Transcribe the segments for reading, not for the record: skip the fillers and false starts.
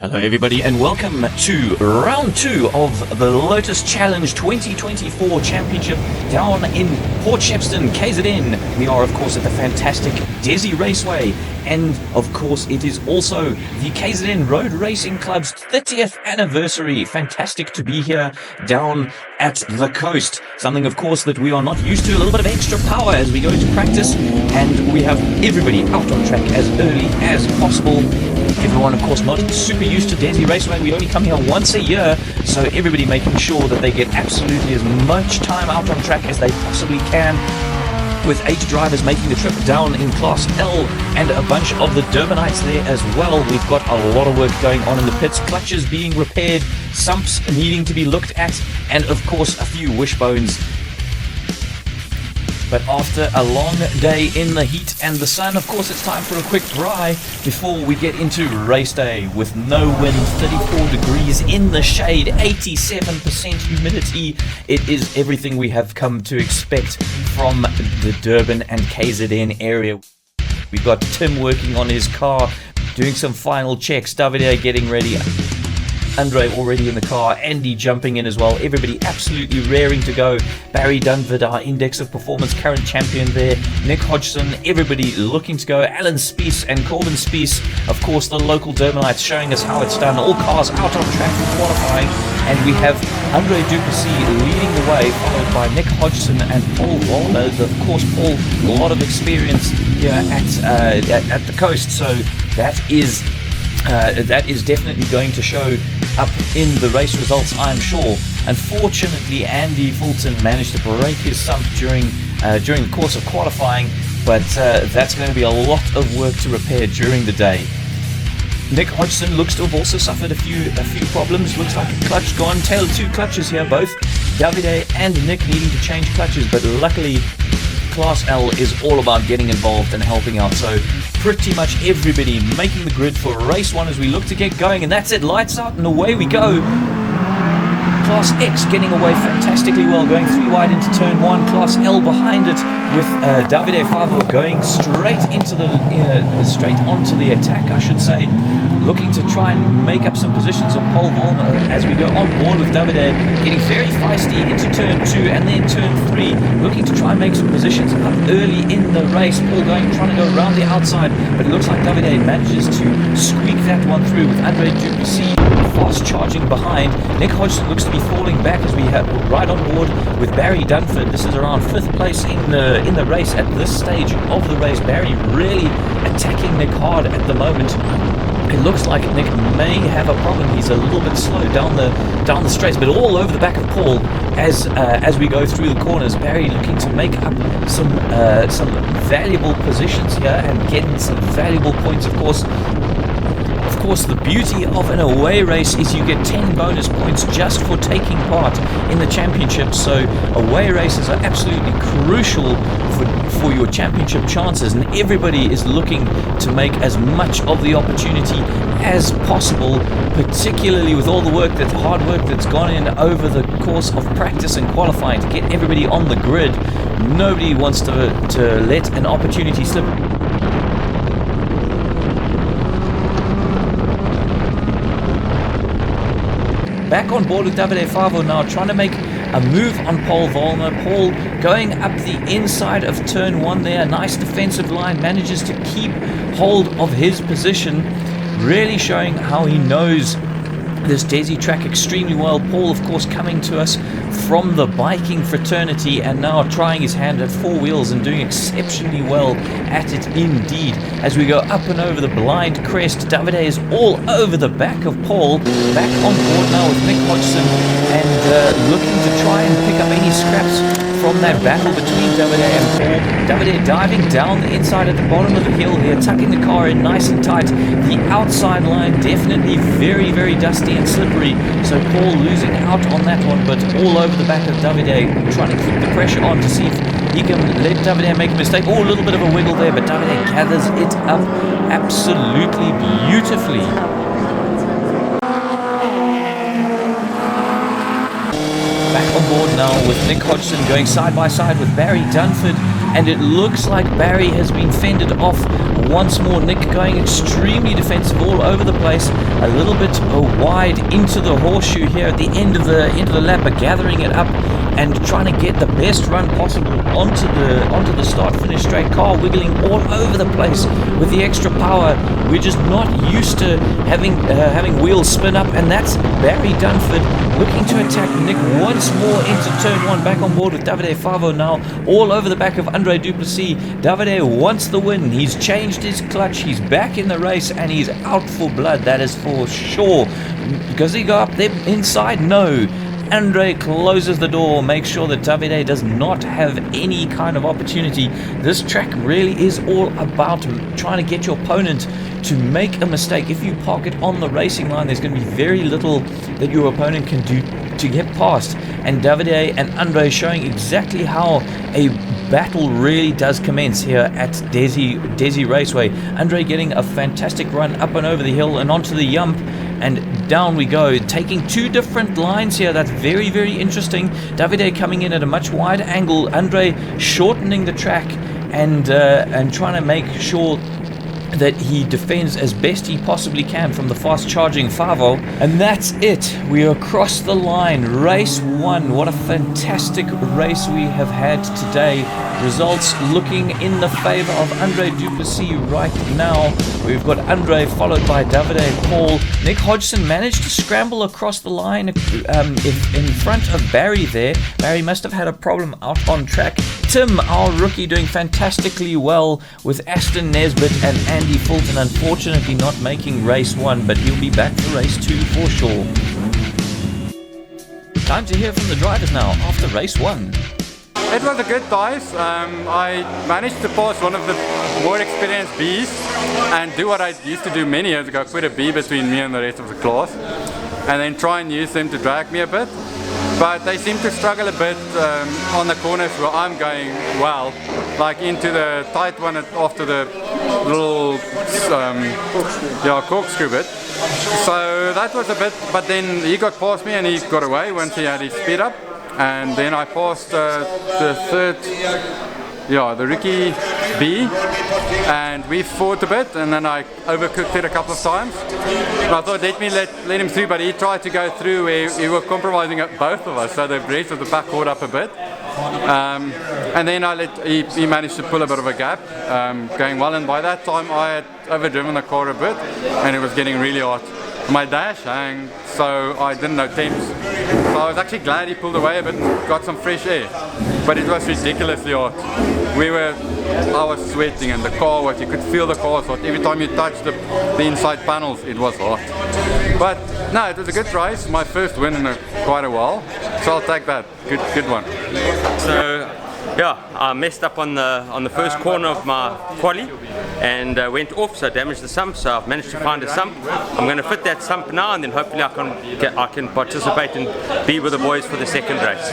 Hello everybody and welcome to round 2 of the Lotus Challenge 2024 Championship down in Port Shepstone, KZN. We are of course at the fantastic Dezzi Raceway, and of course it is also the KZN Road Racing Club's 30th anniversary. Fantastic to be here down at the coast. Something of course that we are not used to, a little bit of extra power as we go into practice, and we have everybody out on track as early as possible. Everyone, of course, not super used to Dezzi Raceway. We only come here once a year, so everybody making sure that they get absolutely as much time out on track as they possibly can, with 8 drivers making the trip down in Class L and a bunch of the Durbanites there as well. We've got a lot of work going on in the pits, clutches being repaired, sumps needing to be looked at, and of course a few wishbones. But after a long day in the heat and the sun, of course, it's time for a quick dry before we get into race day. With no wind, 34 degrees in the shade, 87% humidity. It is everything we have come to expect from the Durban and KZN area. We've got Tim working on his car, doing some final checks, Davide getting ready, Andre already in the car, Andy jumping in as well, everybody absolutely raring to go. Barry Dunford, our index of performance current champion there, Nick Hodgson, everybody looking to go, Alan Spies and Corbin Spies, of course the local Durbanites showing us how it's done, all cars out on track for qualifying, and we have Andre Duplessis leading the way, followed by Nick Hodgson and Paul Waller. Of course, Paul, a lot of experience here at the coast, so that is definitely going to show up in the race results, I'm sure. Unfortunately, Andy Fulton managed to break his sump during the course of qualifying, but that's going to be a lot of work to repair during the day. Nick Hodgson looks to have also suffered a few problems. Looks like a clutch gone. Tail 2 clutches here, both Davide and Nick needing to change clutches, but luckily Class L is all about getting involved and helping out, so pretty much everybody making the grid for race 1 as we look to get going, and that's it, lights out and away we go. Class X getting away fantastically well, going 3 wide into turn 1, Class L behind it with Davide Favo going straight onto the attack, I should say, looking to try and make up some positions on pole vault as we go on board with Davide, getting very feisty into turn 2 and then turn 3, looking to try and make some positions up early in the race. Paul trying to go around the outside, but it looks like Davide manages to squeak that one through with Andre Duplessis fast charging behind. Nick Hodgson looks to be falling back as we have right on board with Barry Dunford. This is around 5th place in the race at this stage of the race. Barry really attacking Nick hard at the moment. It looks like Nick may have a problem. He's a little bit slow down the straights, but all over the back of Paul as we go through the corners. Barry looking to make up some valuable positions here and getting some valuable points. Of course, the beauty of an away race is you get 10 bonus points just for taking part in the championship. So away races are absolutely crucial for your championship chances, and everybody is looking to make as much of the opportunity as possible, particularly with all the hard work that's gone in over the course of practice and qualifying to get everybody on the grid. Nobody wants to let an opportunity slip. Back on board with Davide Favo now, trying to make a move on Paul Vollmer. Paul going up the inside of turn 1 there, nice defensive line, manages to keep hold of his position, really showing how he knows this Dezzi track extremely well. Paul, of course, coming to us from the biking fraternity and now trying his hand at 4 wheels and doing exceptionally well at it indeed. As we go up and over the blind crest, Davide is all over the back of Paul. Back on board now with Nick Hodgson and looking to try and pick up any scraps from that battle between Davide and Paul. Davide diving down the inside at the bottom of the hill here, tucking the car in nice and tight. The outside line definitely very, very dusty and slippery, so Paul losing out on that one, but all over the back of Davide, trying to keep the pressure on to see if he can let Davide make a mistake. Oh, a little bit of a wiggle there, but Davide gathers it up absolutely beautifully. Back on board now with Nick Hodgson going side by side with Barry Dunford, and it looks like Barry has been fended off once more. Nick going extremely defensive all over the place, a little bit wide into the horseshoe here at the end of the lap, but gathering it up and trying to get the best run possible onto the start finish straight. Car wiggling all over the place with the extra power. We're just not used to having wheels spin up, and that's Barry Dunford looking to attack Nick once more into turn 1, back on board with Davide Favo now all over the back of Andre Duplessis. Davide wants the win. He's changed his clutch, he's back in the race, and he's out for blood, that is for sure. Does he go up there inside? No. Andre closes the door, makes sure that Davide does not have any kind of opportunity. This track really is all about trying to get your opponent to make a mistake. If you park it on the racing line, there's going to be very little that your opponent can do to get past. And Davide and Andre showing exactly how a battle really does commence here at Dezzi Raceway. Andre getting a fantastic run up and over the hill and onto the yump, and down we go, taking two different lines here. That's very, very interesting. Davide coming in at a much wider angle, Andre shortening the track and trying to make sure that he defends as best he possibly can from the fast charging Favo. And that's it, we are across the line. Race 1, what a fantastic race we have had today. Results looking in the favor of Andre Duplessis right now. We've got Andre followed by Davide and Paul. Nick Hodgson managed to scramble across the line in front of Barry there. Barry must have had a problem out on track. Tim, our rookie, doing fantastically well with Aston Nesbitt and Andy Fulton, unfortunately not making race 1, but he'll be back for race 2 for sure. Time to hear from the drivers now after race 1. It was a good dive. I managed to pass one of the more experienced Bs and do what I used to do many years ago, put a B between me and the rest of the class, and then try and use them to drag me a bit. But they seem to struggle a bit on the corners where I'm going well, like into the tight one after the little corkscrew bit. So that was a bit, but then he got past me and he got away once he had his speed up. And then I passed the third, the rookie B, and we fought a bit, and then I overcooked it a couple of times. And I thought let him through, but he tried to go through where he was compromising both of us, so the rest of the pack caught up a bit. And then he managed to pull a bit of a gap, going well, and by that time I had overdriven the car a bit, and it was getting really hot. My dash hung, so I didn't know temps. So I was actually glad he pulled away a bit and got some fresh air. But it was ridiculously hot. I was sweating, and the car was, you could feel the car was hot. Every time you touched the inside panels, it was hot. But no, it was a good race. My first win in quite a while. So I'll take that. Good one. So yeah, I messed up on the first corner of my quali and went off, so damaged the sump. So I've managed to find a sump. I'm going to fit that sump now, and then hopefully I can participate and be with the boys for the second race.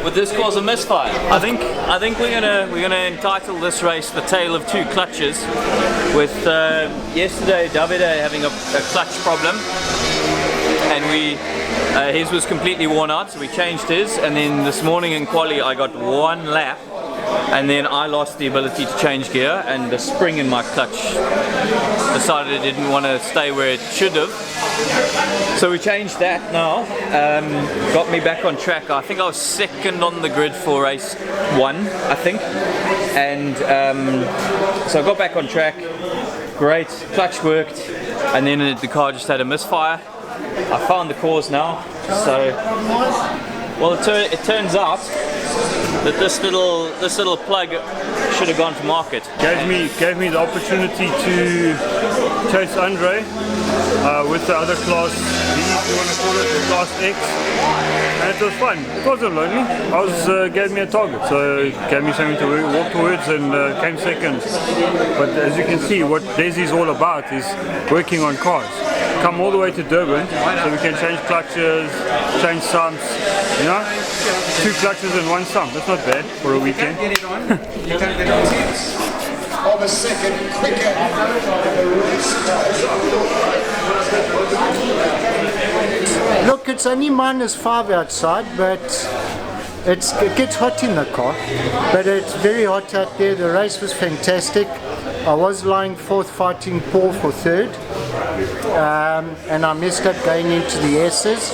Would this cause a misfire? I think we're gonna entitle this race "The Tale of Two Clutches," with yesterday Davide having a clutch problem, and his was completely worn out, so we changed his. And then this morning in quali I got one lap, and then I lost the ability to change gear, and the spring in my clutch decided it didn't want to stay where it should have. So we changed that now, got me back on track. I think I was second on the grid for race 1, I think, and so I got back on track. Great, clutch worked, and then the car just had a misfire. I found the cause now, so well, it turns out that this little plug should have gone to market. Gave me the opportunity to chase Andre with the other class B, if you want to call it, the class X, and it was fun. It wasn't lonely. Gave me a target, so it gave me something to walk towards, and came second. But as you can see, what Dezzi is all about is working on cars. Come all the way to Durban, so we can change clutches, change sumps, you know? 2 clutches and 1 sump, that's not bad for a weekend. You can get it on. Of a second quicker. Look, it's only -5 outside, but it gets hot in the car. But it's very hot out there. The race was fantastic. I was lying fourth, fighting Paul for third, and I messed up going into the S's.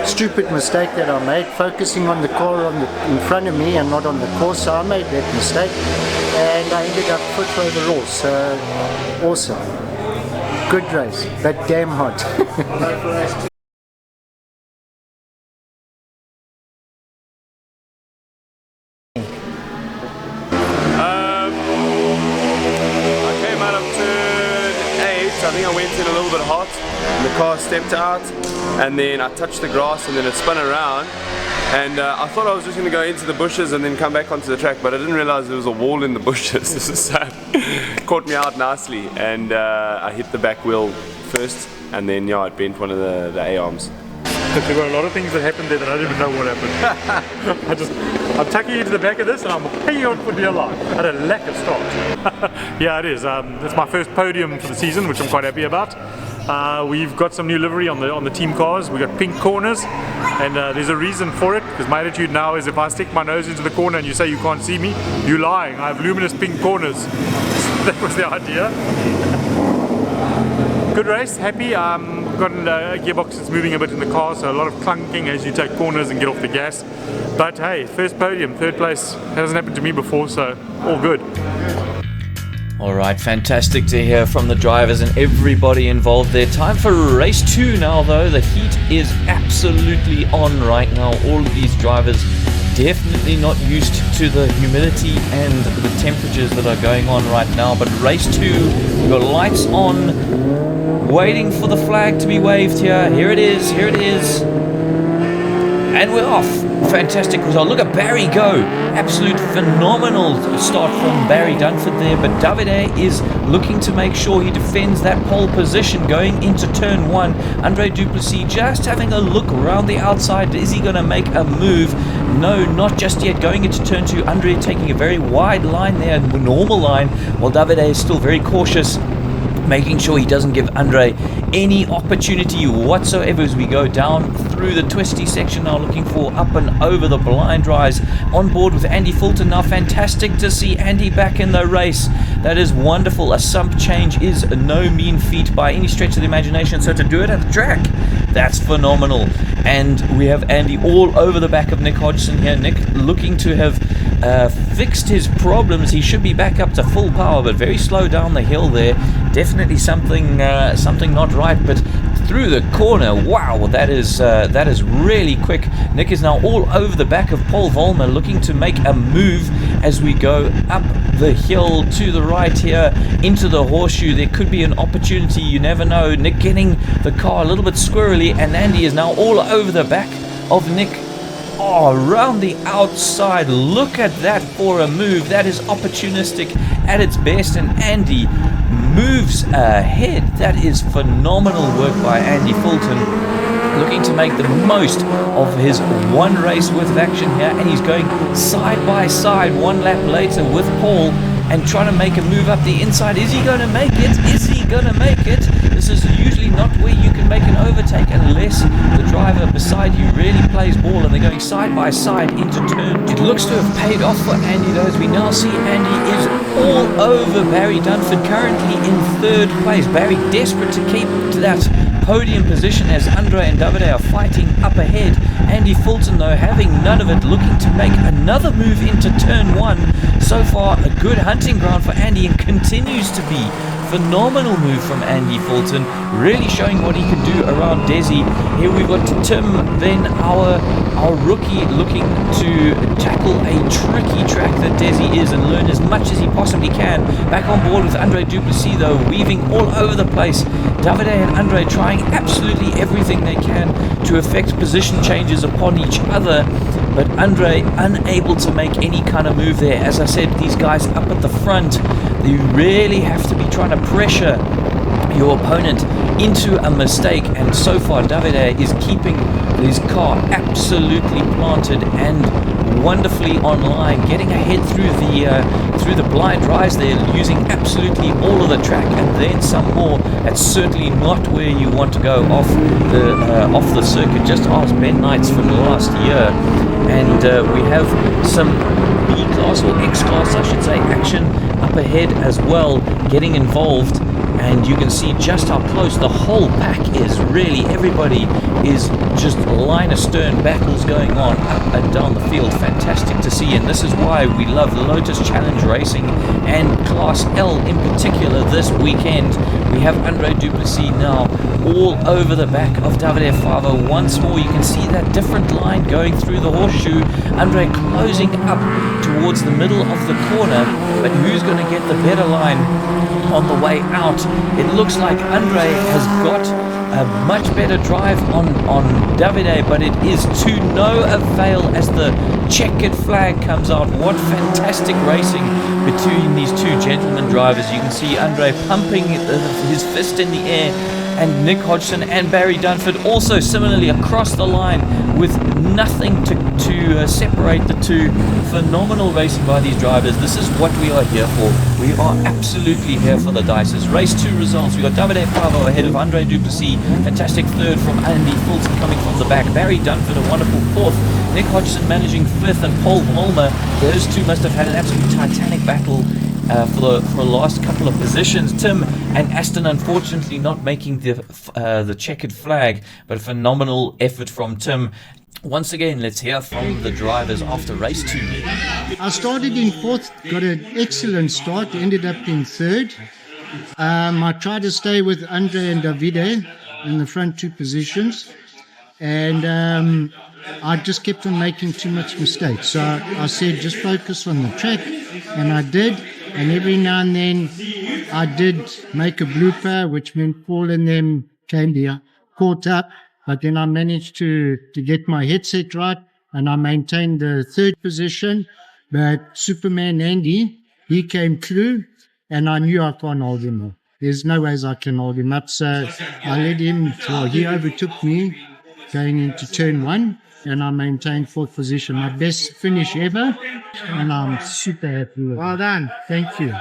Stupid mistake that I made, focusing on the car in front of me and not on the course, so I made that mistake, and I ended up 5th overall, so awesome. Good race, but damn hot. I think I went in a little bit hot, the car stepped out, and then I touched the grass and then it spun around, and I thought I was just going to go into the bushes and then come back onto the track, but I didn't realize there was a wall in the bushes, so it caught me out nicely, and I hit the back wheel first, and then yeah, it bent one of the A-arms. There were a lot of things that happened there that I didn't even know what happened. I'm tucking into the back of this and I'm hanging on for dear life. I had a lack of start. Yeah, it is. It's my first podium for the season, which I'm quite happy about. We've got some new livery on the team cars. We've got pink corners, and there's a reason for it, because my attitude now is if I stick my nose into the corner and you say you can't see me, you're lying. I have luminous pink corners. That was the idea. Good race, happy. Got a gearbox that's moving a bit in the car, so a lot of clunking as you take corners and get off the gas. But hey, first podium, third place, hasn't happened to me before, so all good. Alright, fantastic to hear from the drivers and everybody involved there. Time for race 2 now though. The heat is absolutely on right now. All of these drivers definitely not used to the humidity and the temperatures that are going on right now. But race 2, we've got lights on, waiting for the flag to be waved here. Here it is, here it is. And we're off. Fantastic result. Look at Barry go. Absolute phenomenal start from Barry Dunford there. But Davide is looking to make sure he defends that pole position going into turn 1. Andre Duplessis just having a look around the outside. Is he going to make a move? No, not just yet. Going into turn 2, Andre taking a very wide line there, a normal line, while Davide is still very cautious, making sure he doesn't give Andre any opportunity whatsoever as we go down through the twisty section now, looking for up and over the blind rise. On board with Andy Fulton now. Fantastic to see Andy back in the race. That is wonderful. A sump change is no mean feat by any stretch of the imagination, so to do it at the track, that's phenomenal. And we have Andy all over the back of Nick Hodgson here. Nick looking to have fixed his problems. He should be back up to full power, but very slow down the hill there. Definitely something not right, but through the corner, wow, that is really quick. Nick is now all over the back of Paul Vollmer, looking to make a move as we go up the hill to the right here into the horseshoe. There could be an opportunity, you never know. Nick getting the car a little bit squirrely, and Andy is now all over the back of Nick. Oh, around the outside. Look at that for a move. That is opportunistic at its best, and Andy moves ahead. That is phenomenal work by Andy Fulton, looking to make the most of his one race worth of action here, and he's going side by side one lap later with Paul and trying to make a move up the inside. Is he going to make it? Is he going to make it? This is usually not where you can make an overtake unless the driver beside you really plays ball, and they're going side by side into turn. It looks to have paid off for Andy though, as we now see Andy is all over Barry Dunford, currently in third place. Barry desperate to keep to that podium position as Andre and Davide are fighting up ahead. Andy Fulton though having none of it, looking to make another move into turn 1. So far a good hunting ground for Andy, and continues to be. Phenomenal move from Andy Fulton, really showing what he can do around Dezzi. Here we've got Tim, then our rookie, looking to tackle a tricky track that Dezzi is and learn as much as he possibly can. Back on board with Andre Duplessis though, weaving all over the place. Davide and Andre trying absolutely everything they can to effect position changes upon each other, but Andre unable to make any kind of move there. As I said, these guys up at the front, you really have to be trying to pressure your opponent into a mistake, and so far Davide is keeping his car absolutely planted and wonderfully online, getting ahead through the blind rise there, using absolutely all of the track and then some more. That's certainly not where you want to go off the circuit. Just ask Ben Knights from last year. And we have some B-class or X-class, I should say, action up ahead as well, getting involved. And you can see just how close the whole pack is. Really, everybody is just line astern battles going on up and down the field. Fantastic to see, and this is why we love Lotus Challenge Racing and Class L in particular this weekend. We have Andre Duplessis now all over the back of Davide Favo once more. You can see that different line going through the horseshoe. Andre closing up towards the middle of the corner, but who's going to get the better line on the way out? It looks like Andre has got a much better drive on Davide, but it is to no avail as the checkered flag comes out. What fantastic racing between these two gentlemen drivers. You can see Andre pumping his fist in the air, and Nick Hodgson and Barry Dunford also similarly across the line with nothing to separate the two. Phenomenal racing by these drivers. This is what we are here for. We are absolutely here for the dices. Race 2 results. We got Davide Favo ahead of Andre Duplessis. Fantastic third from Andy Fulton coming from the back. Barry Dunford a wonderful fourth. Nick Hodgson managing fifth, and Paul Vollmer. Those two must have had an absolute titanic battle for the last couple of positions. Tim and Aston unfortunately not making the checkered flag, but a phenomenal effort from Tim. Once again, let's hear from the drivers after race 2. I started in fourth, got an excellent start, ended up in third. I tried to stay with Andre and Davide in the front two positions, and I just kept on making too much mistakes. So I said, just focus on the track, and I did. And every now and then I did make a blooper, which meant Paul and them came there, caught up. But then I managed to get my headset right, and I maintained the third position. But Superman Andy, he came through, and I knew I can't hold him up. There's no ways I can hold him up. So I let him, he overtook me going into turn 1. And I maintained fourth position. My best finish ever, and I'm super happy with it. Well done. Thank you.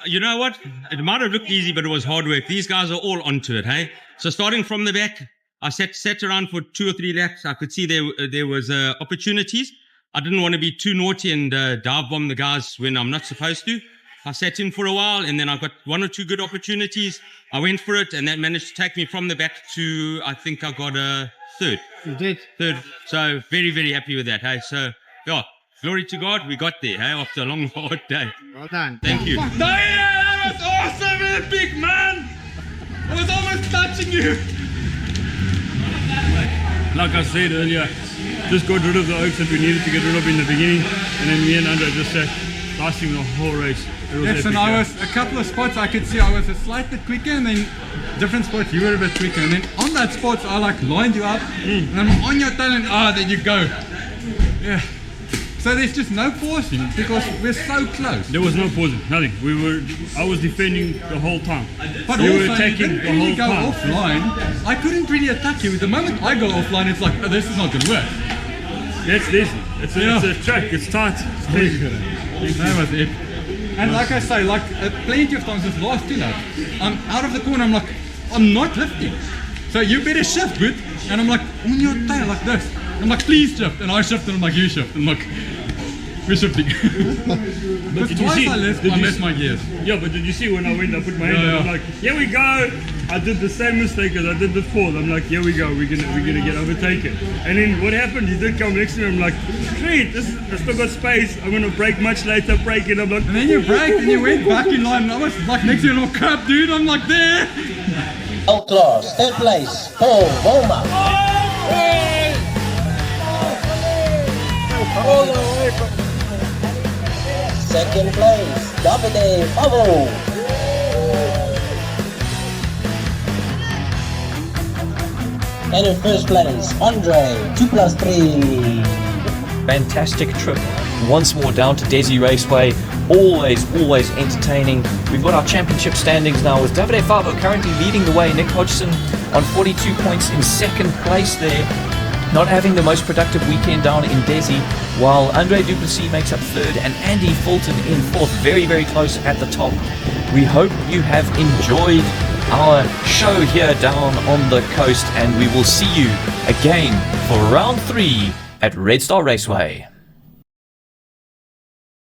You know what? It might have looked easy, but it was hard work. These guys are all onto it, hey? So starting from the back, I sat around for 2 or 3 laps. I could see there was opportunities. I didn't want to be too naughty and dive bomb the guys when I'm not supposed to. I sat in for a while, and then I got 1 or 2 good opportunities. I went for it, and that managed to take me from the back to, I think I got a third. You did? Third. So very, very happy with that, hey? So, yeah, glory to God, we got there, hey, after a long, hard day. Well done. Thank you. Damn, that was awesome, man, big man! I was almost touching you! Like I said earlier, just got rid of the oaks that we needed to get rid of in the beginning, and then me and Andre just sat lasting the whole race. Yes, and I was a couple of spots I could see I was a slight bit quicker, and then different spots you were a bit quicker, and then on that spots I like lined you up, and I'm on your tail, and there you go. Yeah. So there's just no pausing because we're so close. There was no pausing, nothing. I was defending the whole time. But you also, were attacking you the whole go time. offline. I couldn't really attack you. The moment I go offline, it's like, oh, this is not going to work. That's decent. It's a track. It's tight. That was it. And like I say, plenty of times this last 2 laps, I'm out of the corner, I'm like, I'm not lifting. So you better shift, good. And I'm like, on your tail like this. I'm like, please shift. And I shift, and I'm like, you shift. And I'm like, we're shifting. But twice I missed my gears. Yeah, but did you see when I went, I put my hand up, I'm like, here we go. I did the same mistake as I did before. I'm like, here we go, we're gonna get overtaken. And then what happened? He did come next to me. I'm like, great, I still got space. I'm gonna brake much later, brake it. I'm like, and then you braked and you went back in line. And I was like next to you, crap, dude. I'm like, there. L class, third place, Paul Vollmer. Second place, Davide Favo. And in first place, Andre, 2+3. Fantastic trip once more down to Dezzi Raceway. Always entertaining. We've got our championship standings now with Davide Favo currently leading the way. Nick Hodgson on 42 points in second place there, not having the most productive weekend down in Dezzi, while Andre Duplessis makes up third and Andy Fulton in fourth, very close at the top. We hope you have enjoyed our show here down on the coast, and we will see you again for round 3 at Red Star Raceway.